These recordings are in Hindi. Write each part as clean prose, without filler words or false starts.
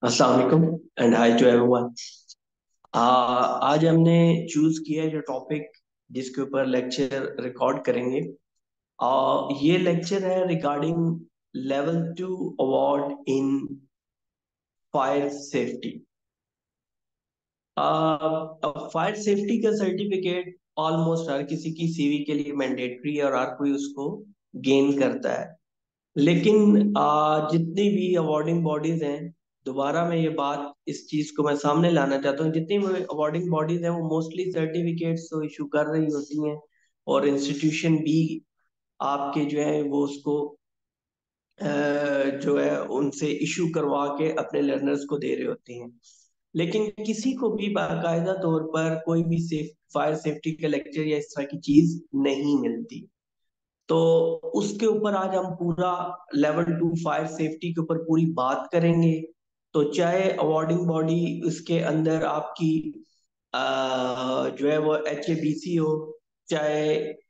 अस्सलाम वालेकुम एंड हाय टू एवरीवन। आज हमने चूज किया है जो टॉपिक जिसके ऊपर लेक्चर रिकॉर्ड करेंगे। ये लेक्चर है regarding level 2 award in fire safety. Fire safety का सर्टिफिकेट ऑलमोस्ट हर किसी की सीवी के लिए मैंडेटरी है और हर कोई उसको गेन करता है। लेकिन जितनी भी अवार्डिंग बॉडीज हैं, दोबारा मैं ये बात इस चीज को मैं सामने लाना चाहता हूँ, जितनी भी अवार्डिंग बॉडीज हैं वो मोस्टली सर्टिफिकेट्स तो इशू कर रही होती हैं और इंस्टीट्यूशन भी आपके जो है वो उसको जो है उनसे इशू करवा के अपने लर्नर्स को दे रहे होती हैं। लेकिन किसी को भी बाकायदा तौर पर कोई भी फायर सेफ्टी का लेक्चर या इस तरह की चीज नहीं मिलती। तो उसके ऊपर आज हम पूरा लेवल 2 फायर सेफ्टी के ऊपर पूरी बात करेंगे। तो चाहे अवार्डिंग बॉडी उसके अंदर आपकी जो है वो HABC हो, चाहे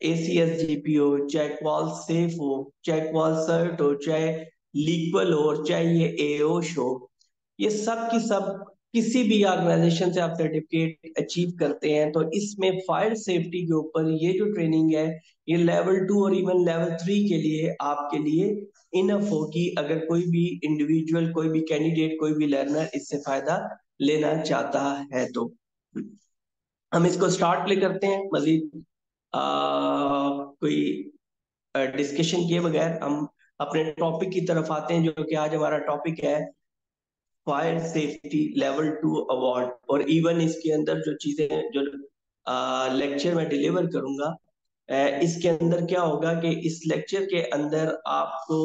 ACSGP हो, चाहे क्वाल सेफ हो, चाहे क्वाल सर्ट हो, चाहे लीगल हो, और चाहे ये एओश हो, ये सब की सब किसी भी ऑर्गेनाइजेशन से आप सर्टिफिकेट अचीव करते हैं तो इसमें फायर सेफ्टी के ऊपर ये जो ट्रेनिंग है ये लेवल 2 और इवन लेवल 3 के लिए आपके लिए इनफ होगी, अगर कोई भी इंडिविजुअल, कोई भी कैंडिडेट, कोई भी लर्नर इससे फायदा लेना चाहता है तो। हम इसको स्टार्ट प्ले करते हैं। मजीद कोई डिस्कशन किए बगैर हम अपने टॉपिक की तरफ आते हैं, जो कि आज हमारा टॉपिक है फायर सेफ्टी लेवल 2 अवार्ड। और इवन इसके अंदर जो चीजें जो लेक्चर में डिलीवर करूंगा, इसके अंदर क्या होगा कि इस लेक्चर के अंदर आपको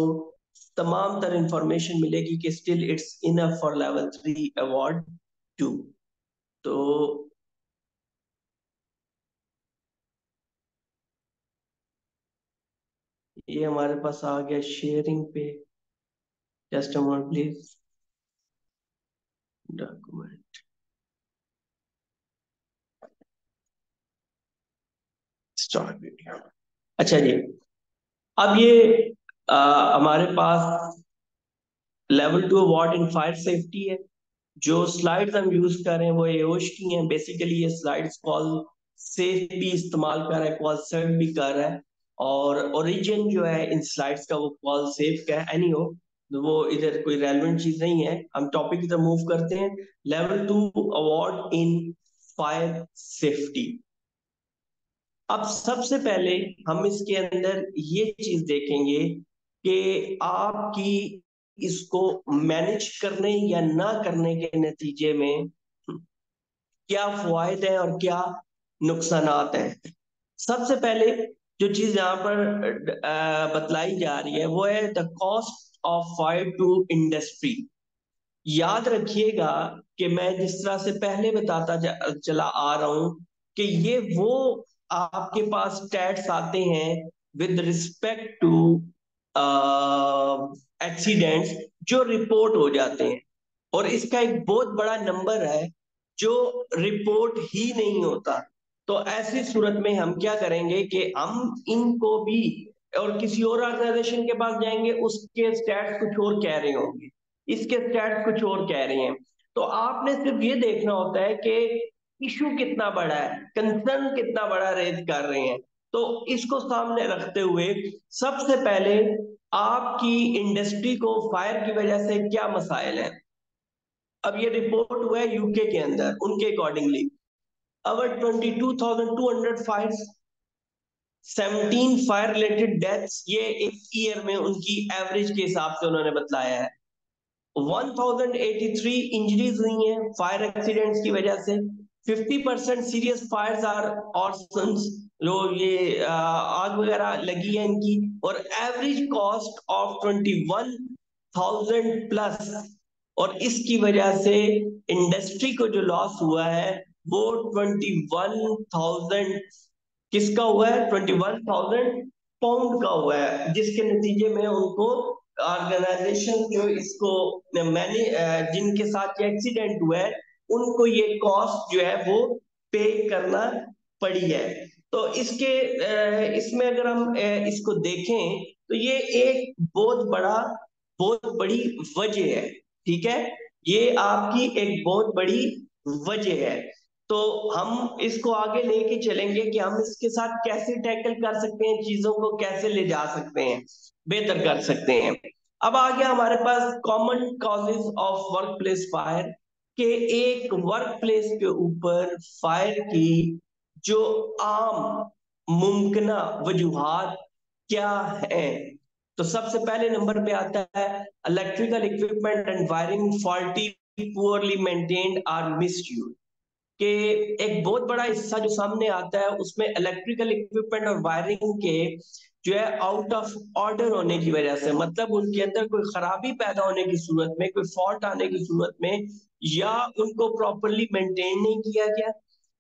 तमाम तर इंफॉर्मेशन मिलेगी कि still it's enough for level 3 award 2। तो ये हमारे पास आ गया शेयरिंग पे। Just a moment please. Document start video. अच्छा जी, अब ये हमारे पास level 2 award in fire safety है। जो स्लाइड्स हम यूज कर रहे हैं वो एओश की हैं। बेसिकली ये स्लाइड्स कॉल सेफ भी इस्तेमाल कर रहा है, कॉल सर्ट भी कर रहा है, और ओरिजिन जो है इन स्लाइड्स का वो कॉल सेफ का है। एनी हो, वो इधर कोई रेलेवेंट चीज नहीं है। हम टॉपिक की तरफ मूव करते हैं। Level 2 award in fire safety. अब सबसे पहले हम इसके अंदर ये चीज देखेंगे कि आपकी इसको मैनेज करने या ना करने के नतीजे में क्या फायदे हैं और क्या नुकसानात हैं। सबसे पहले जो चीज यहाँ पर बतलाई जा रही है वो है the cost of fire to industry. याद रखिएगा कि मैं जिस तरह से पहले बताता चला आ रहा हूं कि ये वो आपके पास स्टैट्स आते हैं विद रिस्पेक्ट टू एक्सीडेंट्स जो रिपोर्ट हो जाते हैं, और इसका एक बहुत बड़ा नंबर है जो रिपोर्ट ही नहीं होता। तो ऐसी सूरत में हम क्या करेंगे कि हम इनको भी, और किसी और ऑर्गेनाइजेशन के पास जाएंगे उसके स्टैट्स कुछ और कह रहे होंगे, इसके स्टैट्स कुछ और कह रहे हैं। तो आपने सिर्फ ये देखना होता है कि इशू कितना बड़ा है, कंसर्न कितना बड़ा रेज कर रहे हैं। तो इसको सामने रखते हुए सबसे पहले आपकी इंडस्ट्री को फायर की वजह से क्या मसाइल है। अब ये रिपोर्ट हुआ है यूके के अंदर, उनके अकॉर्डिंगली अवर 22,200 फायर, 17 फायर रिलेटेड डेथ्स, ये एक ईयर में उनकी एवरेज के हिसाब से उन्होंने बताया है। 1083 इंजरीज हुई हैं फायर एक्सीडेंट्स की वजह से। 50% सीरियस फायर्स आर ऑर्सन्स, जो ये आग वगैरह लगी है इनकी। और एवरेज कॉस्ट ऑफ 21,000 प्लस। और इसकी वजह से इंडस्ट्री को जो लॉस हुआ है वो 21,000 किसका हुआ है, 21,000 पाउंड का हुआ है, जिसके नतीजे में उनको ऑर्गेनाइजेशन जो इसको मैंने जिनके साथ ये एक्सीडेंट हुआ है उनको ये कॉस्ट जो है वो पे करना पड़ी है। तो इसमें अगर हम इसको देखें तो ये एक बहुत बड़ी वजह है। ठीक है, ये आपकी एक बहुत बड़ी वजह है। तो हम इसको आगे लेके चलेंगे कि हम इसके साथ कैसे टैकल कर सकते हैं, चीजों को कैसे ले जा सकते हैं, बेहतर कर सकते हैं। अब आ गया हमारे पास common causes of workplace fire, के एक वर्क प्लेस के ऊपर फायर की जो आम मुमकिन वजूहात क्या है। तो सबसे पहले नंबर पे आता है electrical equipment and wiring faulty, poorly maintained or misuse. के एक बहुत बड़ा हिस्सा जो सामने आता है उसमें इलेक्ट्रिकल इक्विपमेंट और वायरिंग के जो है आउट ऑफ ऑर्डर होने की वजह से, मतलब उनके अंदर कोई खराबी पैदा होने की सूरत में, कोई फॉल्ट आने की सूरत में, या उनको प्रॉपरली मेंटेन नहीं किया गया,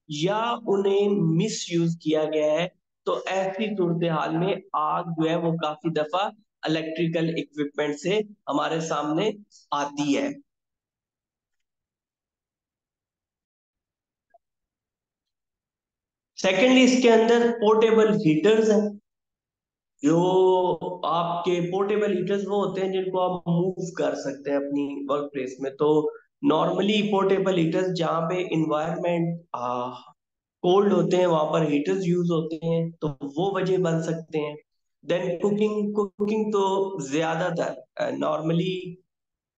या उन्हें मिस यूज किया गया है। तो ऐसी सूरत हाल में आग जो है वो काफी दफा इलेक्ट्रिकल इक्विपमेंट से हमारे सामने आती है। सेकेंडली इसके अंदर पोर्टेबल हीटर्स हैं। जो आपके पोर्टेबल हीटर्स वो होते हैं जिनको आप मूव कर सकते हैं अपनी वर्क प्लेस में। तो नॉर्मली पोर्टेबल हीटर्स जहाँ पे इन्वायरमेंट कोल्ड होते हैं वहां पर हीटर्स यूज होते हैं, तो वो वजह बन सकते हैं। देन कुकिंग, कुकिंग तो ज्यादातर नॉर्मली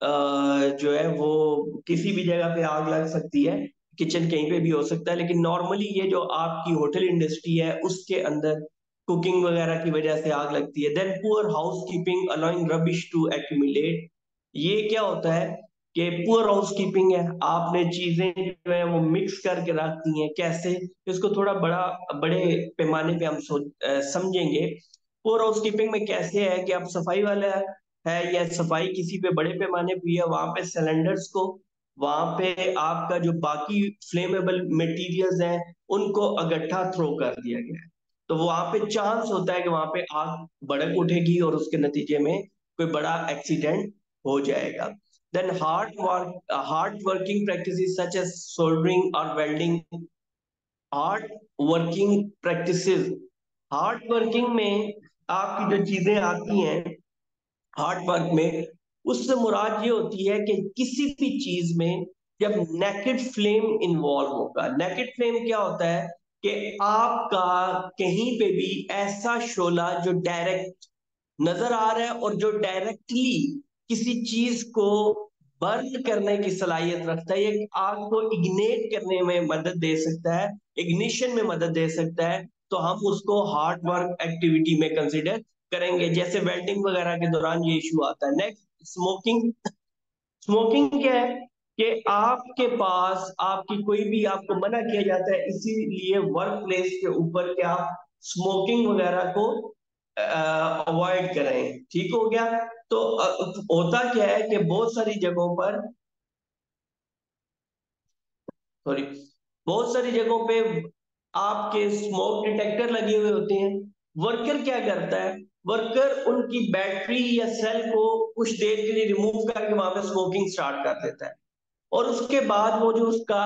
जो है वो किसी भी जगह पे आग लग सकती है, किचन कहीं पे भी हो सकता है, लेकिन नॉर्मली ये जो आपकी होटल इंडस्ट्री है उसके अंदर कुकिंग वगैरह की वजह से आग लगती है। Then poor house keeping allowing rubbish to accumulate. ये क्या होता है कि पुअर हाउस कीपिंग है, आपने चीजें जो है वो मिक्स करके रख दी हैं, कैसे, इसको थोड़ा बड़े पैमाने पे हम समझेंगे। पुअर हाउस कीपिंग में कैसे है कि आप सफाई वाला है या सफाई किसी पे बड़े पैमाने पे है, वहां पे सिलेंडर्स को, वहां पे आपका जो बाकी फ्लेमेबल मटेरियल्स हैं उनको इकट्ठा थ्रो कर दिया गया है। तो वहां पे चांस होता है कि वहां पे आग भड़क उठेगी और उसके नतीजे में कोई बड़ा एक्सीडेंट हो जाएगा। Then hard working practices such as soldering और welding. Hard working practices, hard working में आपकी जो चीजें आती हैं हार्ड वर्क में, उससे मुराद ये होती है कि किसी भी चीज में जब नेकेड फ्लेम इन्वॉल्व होगा। नेकेड फ्लेम क्या होता है कि आपका कहीं पे भी ऐसा शोला जो डायरेक्ट नजर आ रहा है और जो डायरेक्टली किसी चीज को बर्न करने की सलाहियत रखता है, ये आग को इग्नेट करने में मदद दे सकता है, इग्निशन में मदद दे सकता है, तो हम उसको हार्ड वर्क एक्टिविटी में कंसिडर करेंगे। जैसे वेल्डिंग वगैरह के दौरान ये इशू आता है। Next, smoking. स्मोकिंग क्या है कि आपके पास आपकी कोई भी, आपको मना किया जाता है इसीलिए वर्क प्लेस के ऊपर कि आप स्मोकिंग वगैरह को अवॉइड करें। ठीक हो गया। तो होता क्या है कि बहुत सारी जगहों पर, सॉरी, बहुत सारी जगहों पे आपके स्मोक डिटेक्टर लगे हुए होते हैं। वर्कर क्या करता है, वर्कर उनकी बैटरी या सेल को कुछ देर के लिए रिमूव करके वहां पे स्मोकिंग स्टार्ट कर देता है, और उसके बाद वो जो उसका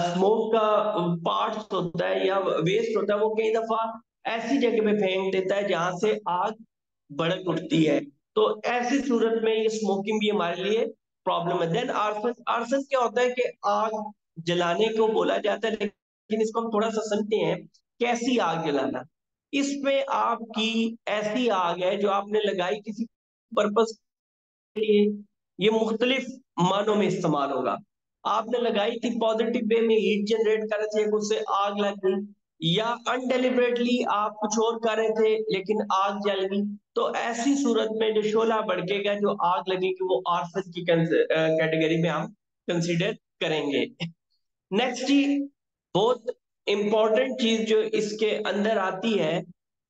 स्मोक का पार्ट्स होता है या वेस्ट होता है वो कई दफा ऐसी जगह पे फेंक देता है जहां से आग भड़क उठती है। तो ऐसी सूरत में ये स्मोकिंग भी हमारे लिए प्रॉब्लम है। देन आर्सन, आर्सन क्या होता है कि आग जलाने को बोला जाता है, लेकिन इसको हम थोड़ा सा समझते हैं, कैसी आग जलाना। इसमें आपकी ऐसी आग है जो आपने लगाई किसी पर्पस के लिए, ये मुख्तलिफ मानों में इस्तेमाल होगा। आपने लगाई थी पॉजिटिव वे में, हीट जनरेट कर रहे थे, उससे आग लग गई, या अनडेलिबरेटली आप कुछ और कर रहे थे लेकिन आग जल गई। तो ऐसी सूरत में जो शोला भड़केगा, जो आग लगेगी, वो आर्सन की कैटेगरी में हम कंसीडर करेंगे। नेक्स्ट ही बहुत इंपॉर्टेंट चीज जो इसके अंदर आती है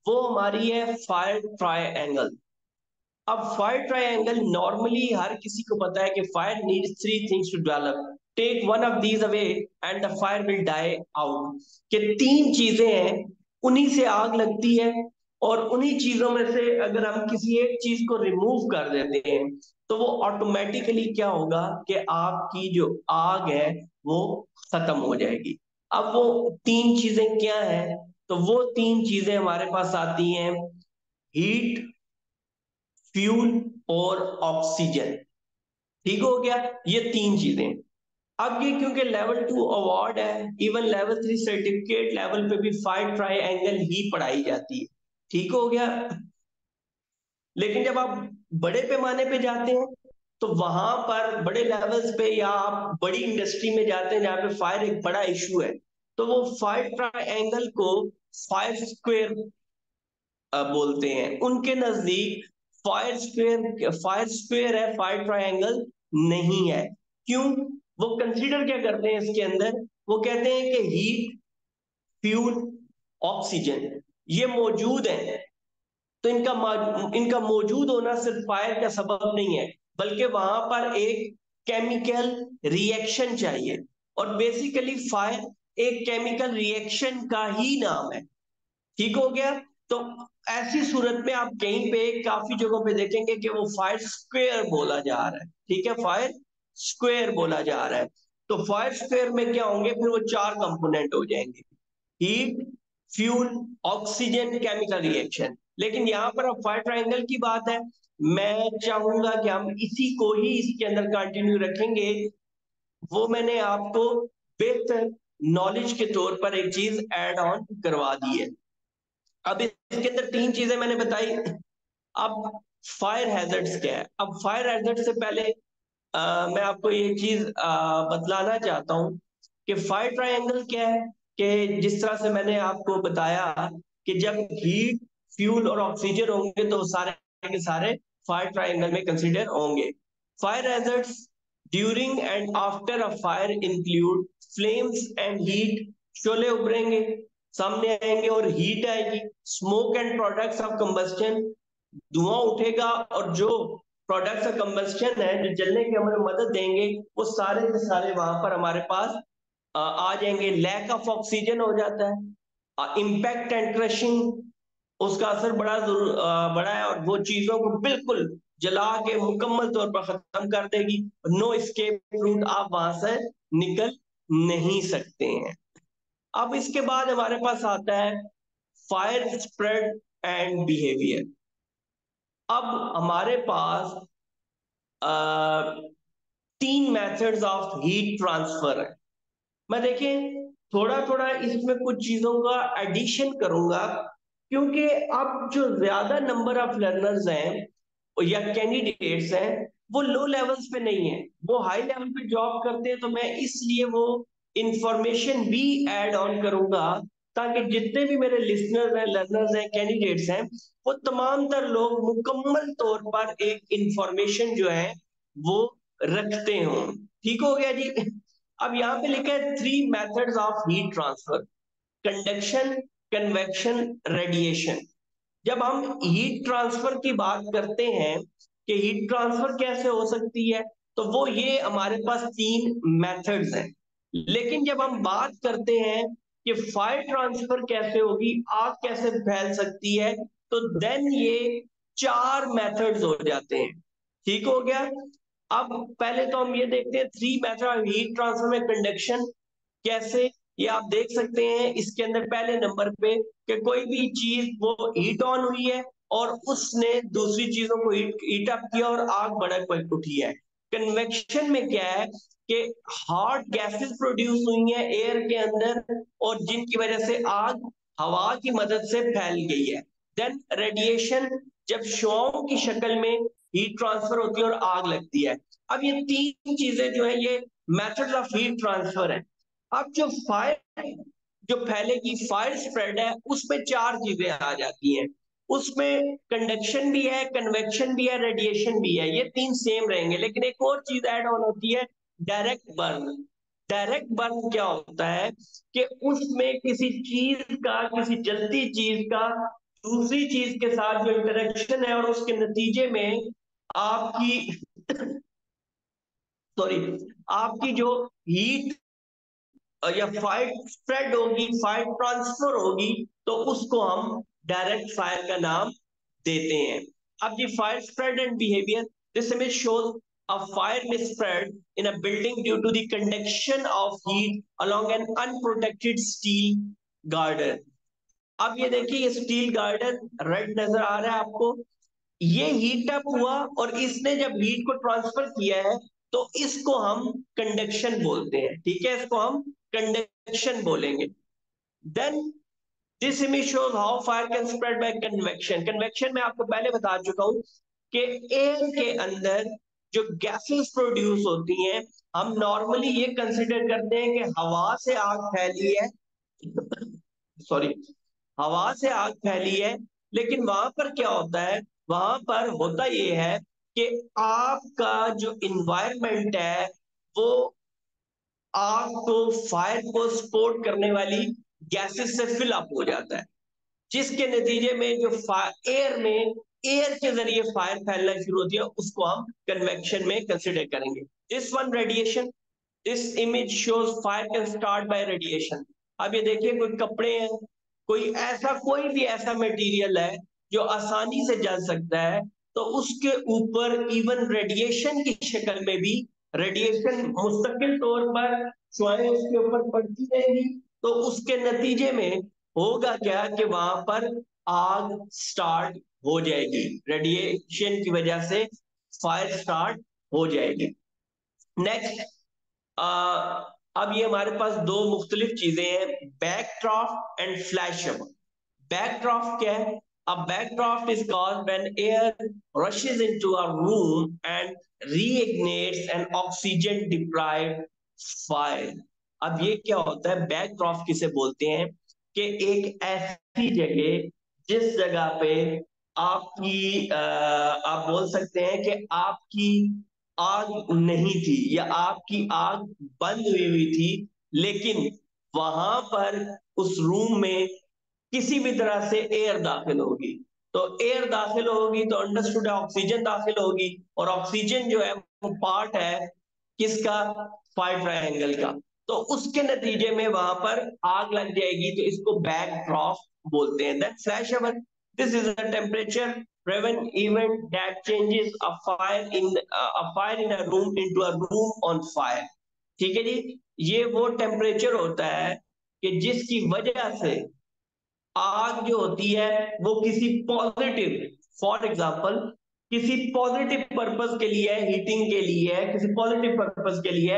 वो हमारी है फायर ट्रायंगल। अब फायर ट्रायंगल नॉर्मली हर किसी को पता है कि fire needs three things to develop, take one of these away and the fire will die out. कि तीन चीजें हैं, उन्हीं से आग लगती है, और उन्हीं चीजों में से अगर हम किसी एक चीज को रिमूव कर देते हैं तो वो ऑटोमेटिकली क्या होगा कि आपकी जो आग है वो खत्म हो जाएगी। अब वो तीन चीजें क्या है, तो वो तीन चीजें हमारे पास आती हैं, हीट, फ्यूल और ऑक्सीजन। ठीक हो गया, ये तीन चीजें। अब ये क्योंकि लेवल 2 अवार्ड है, इवन लेवल 3 सर्टिफिकेट लेवल पे भी फाइव ट्राई एंगल ही पढ़ाई जाती है। ठीक हो गया। लेकिन जब आप बड़े पैमाने पे जाते हैं तो वहां पर बड़े लेवल्स पे या आप बड़ी इंडस्ट्री में जाते हैं जहां पे फायर एक बड़ा इशू है, तो वो फाइव ट्राई एंगल को फाइव स्क्वायर बोलते हैं। उनके नजदीक फायर स्क्वायर है, फायर ट्रायंगल नहीं है। क्यों? वो कंसीडर क्या करते हैं इसके अंदर, वो कहते हैं कि हीट, फ्यूल, ऑक्सीजन ये मौजूद है, तो इनका मौजूद होना सिर्फ फायर का सबब नहीं है, बल्कि वहां पर एक केमिकल रिएक्शन चाहिए। और बेसिकली फायर एक केमिकल रिएक्शन का ही नाम है। ठीक हो गया। तो ऐसी सूरत में आप कहीं पे काफी जगहों पे देखेंगे कि वो फायर स्क्वायर बोला जा रहा है। ठीक है, फायर स्क्वायर बोला जा रहा है। तो फायर स्क्वायर में क्या होंगे, फिर वो चार कंपोनेंट हो जाएंगे, heat, fuel, oxygen, chemical reaction. लेकिन यहाँ पर अब फायर ट्रायंगल की बात है, मैं चाहूंगा कि हम इसी को ही इसके अंदर कंटिन्यू रखेंगे। वो मैंने आपको बेहतर नॉलेज के तौर पर एक चीज ऐड ऑन करवा दी है। अब इसके अंदर तीन चीजें मैंने बताई। अब फायर हैजर्ड्स क्या है? अब फायर हैजर्ड से पहले मैं आपको ये चीज बतलाना चाहता हूँ कि फायर ट्रायंगल क्या है। कि जिस तरह से मैंने आपको बताया कि जब हीट, फ्यूल और ऑक्सीजन होंगे तो सारे के सारे फायर ट्रायंगल में कंसीडर होंगे। Fire hazards during and after a fire include flames and heat. शोले उभरेंगे, सामने आएंगे और हीट आएगी। Smoke and products of combustion, धुआं उठेगा और जो प्रोडक्ट्स ऑफ कंबस्शन है जो जलने की हमें मदद देंगे वो सारे के सारे वहां पर हमारे पास आ जाएंगे। लैक ऑफ ऑक्सीजन हो जाता है। इम्पैक्ट एंड क्रशिंग, उसका असर बड़ा है और वो चीजों को बिल्कुल जला के मुकम्मल तौर पर खत्म कर देगी। नो एस्केप रूट, आप वहां से निकल नहीं सकते हैं। अब इसके बाद हमारे पास आता है फायर स्प्रेड एंड बिहेवियर। अब हमारे पास तीन मेथड्स ऑफ हीट ट्रांसफर है। मैं देखिए थोड़ा थोड़ा इसमें कुछ चीजों का एडिशन करूंगा, क्योंकि अब जो ज्यादा नंबर ऑफ लर्नर्स हैं या कैंडिडेट्स हैं वो लो लेवल्स पे नहीं है, वो हाई लेवल पे जॉब करते हैं। तो मैं इसलिए वो इंफॉर्मेशन भी ऐड ऑन करूंगा ताकि जितने भी मेरे लिसनर्स हैं, लर्नर्स हैं, कैंडिडेट्स हैं, वो तमाम तर लोग मुकम्मल तौर पर एक इंफॉर्मेशन जो है वो रखते हो। ठीक हो गया जी। अब यहाँ पे लिखा है three methods of heat transfer: conduction, convection, radiation. जब हम हीट ट्रांसफर की बात करते हैं कि हीट ट्रांसफर कैसे हो सकती है, तो वो ये हमारे पास तीन मेथड्स हैं। लेकिन जब हम बात करते हैं कि फायर ट्रांसफर कैसे होगी, आग कैसे फैल सकती है, तो देन ये चार मेथड्स हो जाते हैं। ठीक हो गया। अब पहले तो हम ये देखते हैं three method of heat transfer में कंडक्शन कैसे। ये आप देख सकते हैं इसके अंदर पहले नंबर पे कि कोई भी चीज वो हीट ऑन हुई है और उसने दूसरी चीजों को हीट अप किया और आग भड़क उठी है। कन्वेक्शन में क्या है कि हॉट गैसेस प्रोड्यूस हुई हैं एयर के अंदर और जिनकी वजह से आग हवा की मदद से फैल गई है। देन रेडिएशन, जब शुआओं की शक्ल में हीट ट्रांसफर होती है और आग लगती है। अब ये तीन चीजें जो है ये मेथड्स ऑफ हीट ट्रांसफर है। अब जो फैलेगी फायर स्प्रेड है उसमें चार चीजें आ जाती हैं। उसमें कंडक्शन भी है, कन्वेक्शन भी है, रेडिएशन भी है, ये तीन सेम रहेंगे। लेकिन एक और चीज ऐड ऑन होती है, डायरेक्ट बर्न। डायरेक्ट बर्न क्या होता है कि उसमें किसी चीज का, किसी जलती चीज का दूसरी चीज के साथ जो इंटरेक्शन है और उसके नतीजे में आपकी सॉरी आपकी जो हीट या फायर स्प्रेड होगी, फायर ट्रांसफर होगी, तो उसको हम डायरेक्ट फायर का नाम देते हैं। अब ये fire spread and behaviour, this image shows a fire may spread in a building due to the conduction of heat along an unprotected steel girder. अब ये देखिए ये स्टील गार्डन रेड नजर आ रहा है आपको, ये हीट अप हुआ और इसने जब हीट को ट्रांसफर किया है तो इसको हम कंडक्शन बोलते हैं, ठीक है, इसको हम कंडक्शन बोलेंगे। Then this image shows how fire can spread by convection. Convection में आपको पहले बता चुका हूं कि एयर के अंदर जो गैसेस प्रोड्यूस होती हैं, हम नॉर्मली ये कंसिडर करते हैं कि हवा से आग फैली है, सॉरी, हवा से आग फैली है। लेकिन वहां पर क्या होता है, वहां पर होता ये है कि आपका जो इन्वायरमेंट है वो आग को, फायर को सपोर्ट करने वाली गैसेस से फिल अप हो जाता है, जिसके नतीजे में जो एयर में, एयर के जरिए फायर फैलना शुरू होती है, उसको हम कन्वेक्शन में कंसिडर करेंगे। This one radiation, this image shows fire can start by radiation. अब ये देखिए, कोई कपड़े हैं, कोई ऐसा, कोई भी ऐसा मटेरियल है जो आसानी से जल सकता है, तो उसके ऊपर इवन रेडिएशन की शक्ल में भी, रेडिएशन मुस्तकिल तौर पर शुआएं उसके ऊपर पड़ती रहेंगी, तो उसके नतीजे में होगा क्या कि वहां पर आग स्टार्ट हो जाएगी, रेडिएशन की वजह से फायर स्टार्ट हो जाएगी। नेक्स्ट, अब ये हमारे पास दो मुख्तलिफ चीजें हैं, बैकड्राफ्ट एंड फ्लैश ओवर। बैकड्राफ्ट क्या है? A backdraft is caused when air rushes into a room and reignites an oxygen deprived fire. अब ये क्या होता है, बैकड्राफ्ट किसे बोलते हैं? कि एक ऐसी जगह, जिस जगह पे आप बोल सकते हैं कि आपकी आग नहीं थी या आपकी आग बंद हुई थी, लेकिन वहां पर उस रूम में किसी भी तरह से एयर दाखिल होगी। तो एयर दाखिल होगी तो अंडरस्टूड है ऑक्सीजन दाखिल होगी, और ऑक्सीजन जो है वो पार्ट है किसका? फायर ट्रायंगल का। तो उसके नतीजे में वहां पर आग लग जाएगी, तो इसको बैक ड्राफ्ट बोलते हैं। That flash over, this is a temperature driven event that changes a fire in a room into a room on fire। ठीक है जी, ये वो टेम्परेचर होता है कि जिसकी वजह से आग जो होती है वो किसी पॉजिटिव, फॉर एग्जांपल किसी पॉजिटिव पर्पस के लिए, हीटिंग के लिए, किसी पॉजिटिव पर्पस के लिए,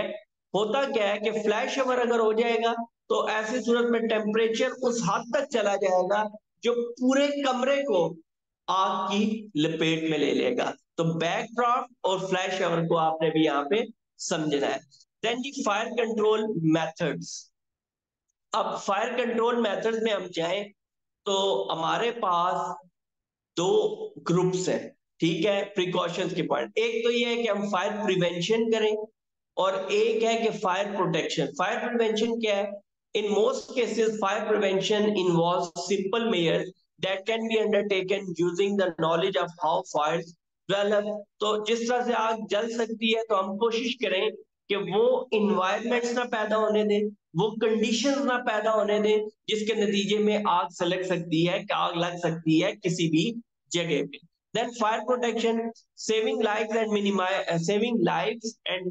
होता क्या है कि फ्लैश ओवर अगर हो जाएगा तो ऐसी सूरत में टेम्परेचर उस हद तक चला जाएगा जो पूरे कमरे को आग की लपेट में ले लेगा। तो बैकड्राफ्ट और फ्लैश ओवर को आपने भी यहाँ पे समझना है। देन दी फायर कंट्रोल मेथड्स। अब फायर कंट्रोल मेथड्स में हम जाएं तो हमारे पास दो ग्रुप्स हैं, ठीक है, प्रिकॉशंस के पॉइंट। एक तो ये है कि हम फायर प्रिवेंशन करें, और एक है कि फायर प्रोटेक्शन। फायर प्रिवेंशन क्या है? In most cases fire prevention involves simple measures that can be undertaken using the knowledge of how fires develop. तो जिस तरह से आग जल सकती है, तो हम कोशिश करें कि वो इन्वायरमेंट्स ना पैदा होने दें, वो कंडीशंस ना पैदा होने दें जिसके नतीजे में आग सलग सकती है, आग लग सकती है किसी भी जगह पे। Then fire protection, saving lives and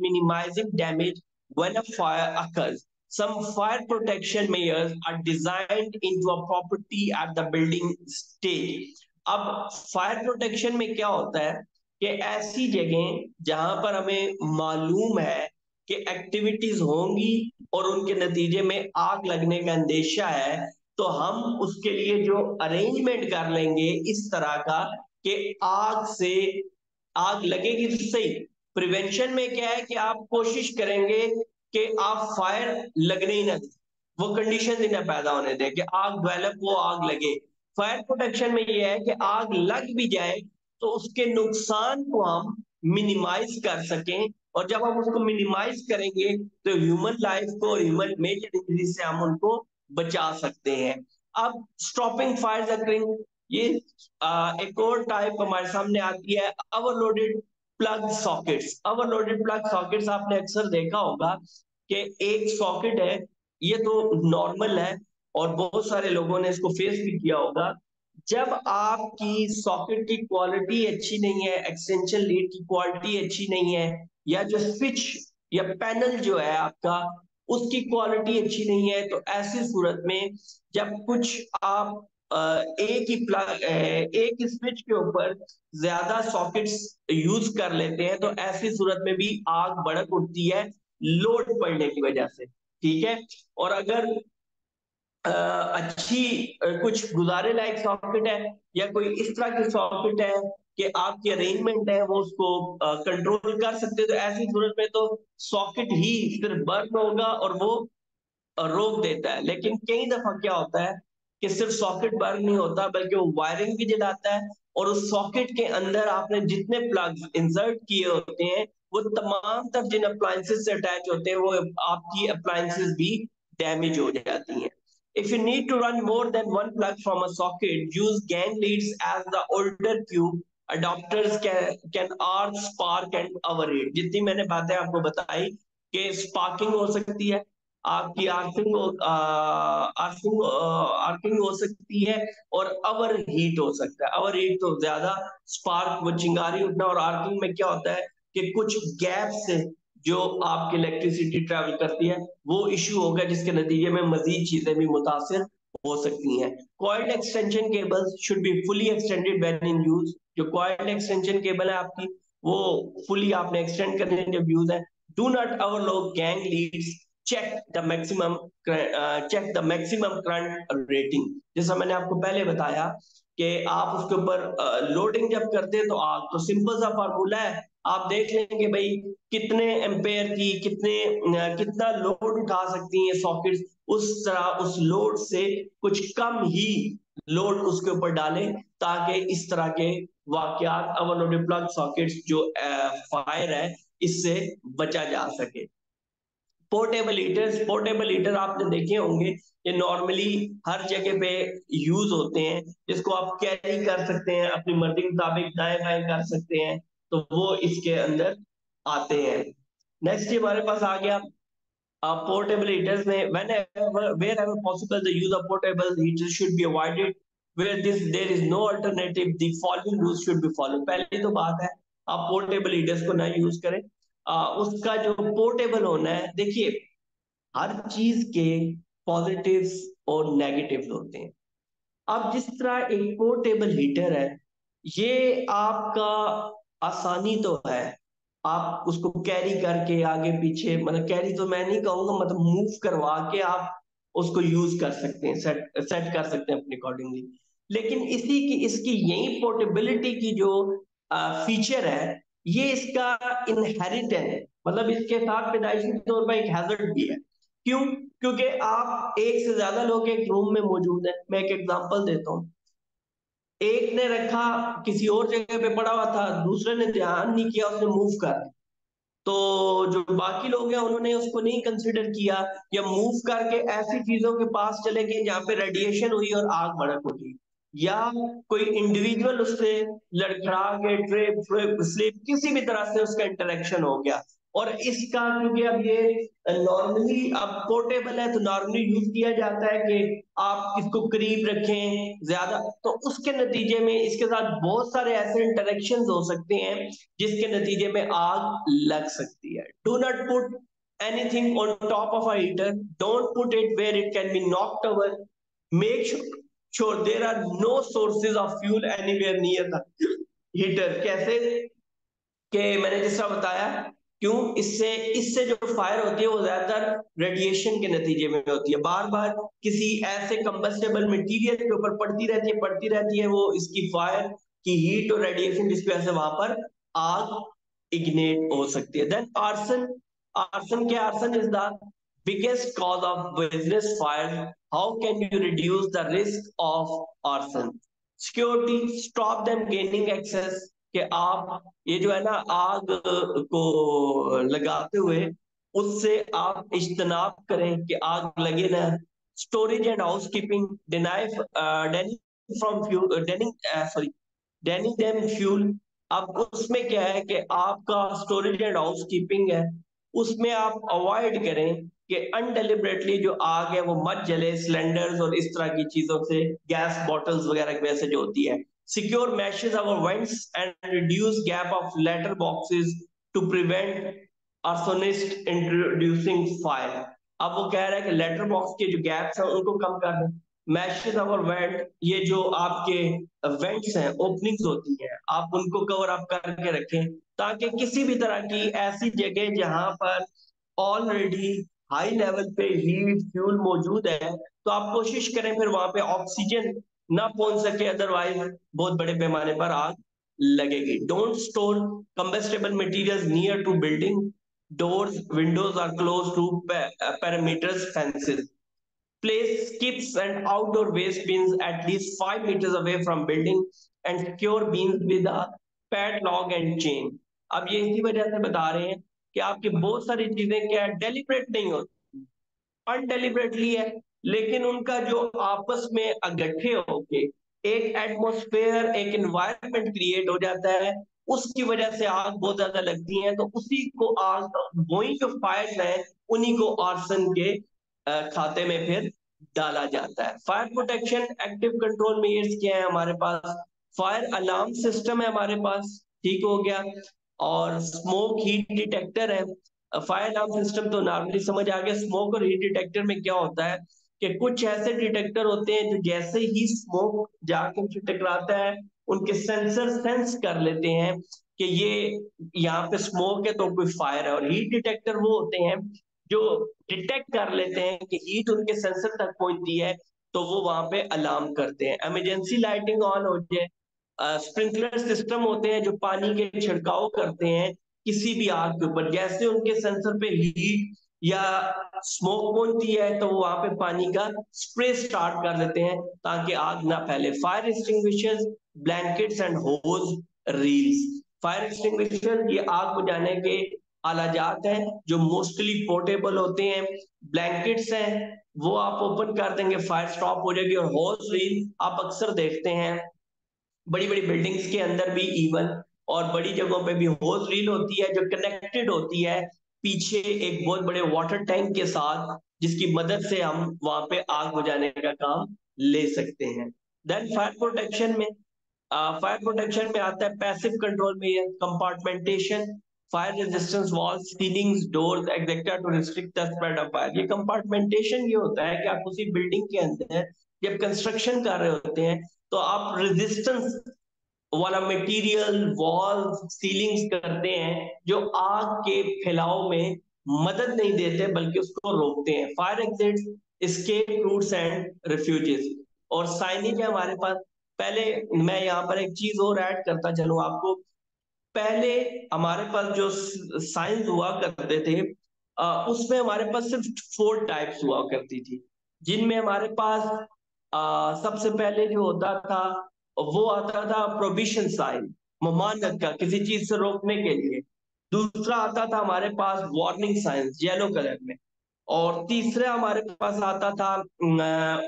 minimizing damage when a fire occurs. Some fire protection measures are designed into a property at the building stage. अब फायर प्रोटेक्शन में क्या होता है कि ऐसी जगह जहां पर हमें मालूम है कि एक्टिविटीज होंगी और उनके नतीजे में आग लगने का अंदेशा है, तो हम उसके लिए जो अरेंजमेंट कर लेंगे इस तरह का कि आग लगेगी तो सही। प्रिवेंशन में क्या है कि आप कोशिश करेंगे कि आप फायर लगने ही ना दें, वो कंडीशन ही ना पैदा होने दें कि आग डेवलप हो, आग लगे। फायर प्रोटेक्शन में यह है कि आग लग भी जाए तो उसके नुकसान को हम मिनिमाइज कर सकें, और जब हम उसको मिनिमाइज करेंगे तो ह्यूमन लाइफ को और ह्यूमन मेजर इंजरी से हम उनको बचा सकते हैं। अब स्टॉपिंग फायर अकरिंग, ये एक और टाइप हमारे सामने आती है, overloaded plug sockets. Overloaded plug sockets आपने अक्सर देखा होगा कि एक सॉकेट है, ये तो नॉर्मल है और बहुत सारे लोगों ने इसको फेस भी किया होगा। जब आपकी सॉकेट की क्वालिटी अच्छी नहीं है, एक्सटेंशन लीड की क्वालिटी अच्छी नहीं है, या जो स्विच या पैनल जो है आपका उसकी क्वालिटी अच्छी नहीं है, तो ऐसी सूरत में जब कुछ आप एक स्विच के ऊपर ज्यादा सॉकेट्स यूज कर लेते हैं, तो ऐसी सूरत में भी आग भड़क उठती है लोड पड़ने की वजह से। ठीक है। और अगर अच्छी कुछ गुजारे लायक सॉकेट है या कोई इस तरह की सॉकेट है कि आपकी अरेंजमेंट है वो उसको कंट्रोल कर सकते हो, तो ऐसी सूरत में तो सॉकेट ही सिर्फ बर्न होगा और वो रोक देता है। लेकिन कई दफा क्या होता है कि सिर्फ सॉकेट बर्न नहीं होता बल्कि वो वायरिंग भी जलाता है, और उस सॉकेट के अंदर आपने जितने प्लग्स इंसर्ट किए होते हैं वो तमाम तर जिन अप्लायंसेस से अटैच होते हैं वो आपकी अप्लायंसेस भी डैमेज हो जाती हैं। If you need to run more than one plug from a socket, use gang leads as the older cube adapters can arc, spark and overheat। जितनी मैंने बातें आपको बताई कि स्पार्किंग हो सकती है, आपकी आर्किंग हो सकती है, और ओवर हीट हो सकता है। ओवर हीट तो ज्यादा स्पार्क वो चिंगारी उठना, और आर्किंग में क्या होता है कि कुछ गैप से जो आपकी इलेक्ट्रिसिटी ट्रेवल करती है वो इश्यू होगा, जिसके नतीजे में मजीद चीजें भी मुतासिर हो सकती हैं। Coiled extension cables should be fully extended when in use. जो कॉइल्ड एक्सटेंशन केबल है आपकी वो फुली आपने एक्सटेंड करने जब यूज है। Do not overload gang leads, check the maximum current rating. जैसा मैंने आपको पहले बताया कि आप उसके ऊपर लोडिंग जब करते हैं तो आग तो सिंपल सा फार्मूला है, आप देख लेंगे भाई कितने एम्पेयर की कितना लोड उठा सकती हैं सॉकेट्स, उस तरह उस लोड से कुछ कम ही लोड उसके ऊपर डालें ताकि इस तरह के वाकयात ओवरलोडेड प्लग सॉकेट्स जो फायर है इससे बचा जा सके। पोर्टेबल हीटर आपने देखे होंगे, ये नॉर्मली हर जगह पे यूज होते हैं, जिसको आप कैरी कर सकते हैं अपनी मर्जी के मुताबिक, दाएं बाएं कर सकते हैं, तो वो इसके अंदर आते हैं। नेक्स्ट हमारे पास आ गया portable heaters में wherever possible the use of portable heaters should be avoided, where there is no alternative the following rules should be followed। पहली तो बात है आप पोर्टेबल हीटर्स को ना यूज करें। उसका जो पोर्टेबल होना है, देखिए हर चीज के पॉजिटिव्स और नेगेटिव्स होते हैं। अब जिस तरह एक पोर्टेबल हीटर है, ये आपका आसानी तो है, आप उसको कैरी करके आगे पीछे, मतलब कैरी तो मैं नहीं कहूंगा, मतलब मूव करवा के आप उसको यूज कर सकते हैं, सेट कर सकते हैं अपने अकॉर्डिंगली। लेकिन इसकी यही पोर्टेबिलिटी की जो फीचर है, ये इसका इनहेरिट है, मतलब इसके साथ पैदाइशी तौर पर एक हैजर्ड भी है। क्यों? क्योंकि आप एक से ज्यादा लोग एक रूम में मौजूद हैं। मैं एक एग्जांपल देता हूँ, एक ने रखा किसी और जगह पे पड़ा हुआ था, दूसरे ने ध्यान नहीं किया, उसने मूव कर, तो जो बाकी लोग हैं उन्होंने उसको नहीं कंसिडर किया, या मूव करके ऐसी चीजों के पास चले गए जहाँ पे रेडिएशन हुई और आग भड़क उठी, या कोई इंडिविजुअल उससे लड़खड़ा के ट्रिप फ्लिप स्लिप किसी भी तरह से उसका इंटरेक्शन हो गया। और इसका क्योंकि अब ये नॉर्मली अब पोर्टेबल है तो नॉर्मली यूज किया जाता है कि आप इसको करीब रखें ज्यादा, तो उसके नतीजे में इसके साथ बहुत सारे ऐसे इंटरेक्शन हो सकते हैं जिसके नतीजे में आग लग सकती है। Do not put anything on top of a heater, don't put it where it can be knocked over, make sure there are no sources of fuel anywhere near the heater. कैसे? कि मैंने जिस तरह बताया, क्यों इससे इससे जो फायर होती है वो ज्यादातर रेडिएशन के नतीजे में होती है, बार बार किसी ऐसे कंबस्टेबल मटेरियल के ऊपर पड़ती रहती है वो इसकी फायर की हीट और रेडिएशन, जिसकी वजह से वहां पर आग इग्नेट हो सकती है। Then arson, arson is the biggest cause of business fire। How can you reduce the risk of arson? Security, stop them gaining access। कि आप ये जो है ना आग को लगाते हुए उससे आप इज्तनाब करें कि आग लगे ना। Storage and housekeeping, deny denying from fuel, denying them fuel. अब उसमें क्या है कि आपका स्टोरेज एंड हाउस कीपिंग है, उसमें आप अवॉइड करें कि अनडेलिबरेटली जो आग है वो मत जले सिलेंडर्स और इस तरह की चीजों से, गैस बॉटल्स वगैरह की वजह से जो होती है। Secure meshes our vents and reduce gap of letter boxes to prevent arsonist introducing fire। अब वो कह रहा है कि लेटर बॉक्स के जो गैप्स हैं उनको कम कर दें। मैशेस और वेंट, ये जो आपके वेंट्स हैं, ओपनिंग्स होती हैं, आप उनको कवर अप करके रखें ताकि किसी भी तरह की ऐसी जगह जहां पर ऑलरेडी हाई लेवल पे हीट फ्यूल मौजूद है, तो आप कोशिश करें फिर वहां पे ऑक्सीजन ना पहुंच सके, अदरवाइज बहुत बड़े पैमाने पर आग लगेगी। Don't store combustible materials near to building, doors, windows are close to perimeters fences. Place skips and outdoor waste bins at least 5 meters away from building and secure bins with a padlock and chain. अब ये इसी वजह से बता रहे हैं कि आपकी बहुत सारी चीजें क्या डेलिब्रेट नहीं होती, अनडेलिबरेटली है, लेकिन उनका जो आपस में इकट्ठे होके एक एटमॉस्फेयर, एक एनवायरनमेंट क्रिएट हो जाता है, उसकी वजह से आग बहुत ज्यादा लगती है। तो उसी को आग, वही जो फायर है, उन्हीं को आर्सन के खाते में फिर डाला जाता है। Fire protection active control measures क्या है हमारे पास? फायर अलार्म सिस्टम है हमारे पास, ठीक हो गया, और स्मोक हीट डिटेक्टर है। फायर अलार्म सिस्टम तो नॉर्मली समझ आ गया। स्मोक और हीट डिटेक्टर में क्या होता है कि कुछ ऐसे डिटेक्टर होते हैं जो जैसे ही स्मोक जाकर उनसे टकराता है, उनके सेंसर सेंस कर लेते हैं कि ये यहाँ पे स्मोक है तो कोई फायर है। और हीट डिटेक्टर वो होते हैं जो डिटेक्ट कर लेते हैं कि हीट उनके सेंसर तक पहुंचती है, तो वो वहां पे अलार्म करते हैं। इमरजेंसी लाइटिंग ऑन हो जाए, स्प्रिंकलर सिस्टम होते हैं जो पानी के छिड़काव करते हैं किसी भी आग के ऊपर, जैसे उनके सेंसर पे हीट या स्मोक पहुंचती है तो वो वहां पे पानी का स्प्रे स्टार्ट कर देते हैं ताकि आग ना फैले। Fire extinguishers, blankets and hose, reels. Fire extinguisher ये आग बुझाने के आलाजात हैं जो मोस्टली पोर्टेबल होते हैं। ब्लैंकेट्स हैं, वो आप ओपन कर देंगे, फायर स्टॉप हो जाएगी। और होज रील आप अक्सर देखते हैं बड़ी बड़ी बिल्डिंग्स के अंदर भी, इवन और बड़ी जगहों पे भी होज रील होती है जो कनेक्टेड होती है पीछे एक बहुत बड़े वाटर टैंक के साथ, जिसकी मदद से हम वहां पे आग बुझाने का काम ले सकते हैं। देन फायर प्रोटेक्शन में, फायर प्रोटेक्शन में आता है पैसिव कंट्रोल में, ये compartmentation, fire resistance walls, ceilings, doors etcetera to restrict the spread of fire. ये कंपार्टमेंटेशन ये होता है कि आप उसी बिल्डिंग के अंदर जब कंस्ट्रक्शन कर रहे होते हैं तो आप रेजिस्टेंस वाला मटेरियल, वॉल, सीलिंग्स करते हैं जो आग के फैलाव में मदद नहीं देते बल्कि उसको रोकते हैं। Fire exits, escape routes and refuges. और साइनेज है हमारे पास। पहले मैं यहाँ पर एक चीज और ऐड करता चलूं आपको। पहले हमारे पास जो साइंस हुआ करते थे, उसमें हमारे पास सिर्फ 4 टाइप्स हुआ करती थी, जिनमें हमारे पास सबसे पहले जो होता था वो आता था प्रोहिबिशन साइन, ममानत का, किसी चीज से रोकने के लिए। दूसरा आता था हमारे पास वार्निंग साइंस, येलो कलर में। और तीसरा हमारे पास आता था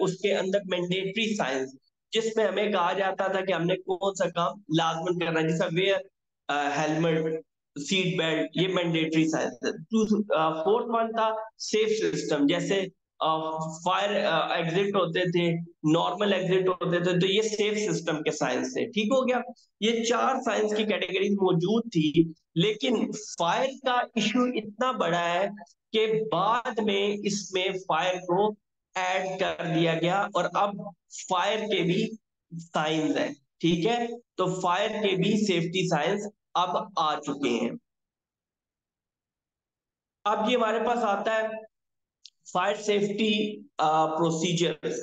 उसके अंदर मैंडेटरी साइंस, जिसमें हमें कहा जाता था कि हमने कौन सा काम लाजमन करना है, जैसा वेयर हेलमेट, सीट बेल्ट, ये मैंडेटरी साइंस है। फोर्थ वन था सेफ सिस्टम, जैसे फायर एग्जिट होते थे, नॉर्मल एग्जिट होते थे, तो ये सेफ सिस्टम के साइंस थे, ठीक हो गया। ये 4 साइंस की कैटेगरी मौजूद थी। लेकिन फायर का इशू इतना बड़ा है कि बाद में इसमें फायर को ऐड कर दिया गया और अब फायर के भी साइंस हैं, ठीक है। तो फायर के भी सेफ्टी साइंस अब आ चुके हैं। अब ये हमारे पास आता है फायर सेफ्टी प्रोसीजर्स।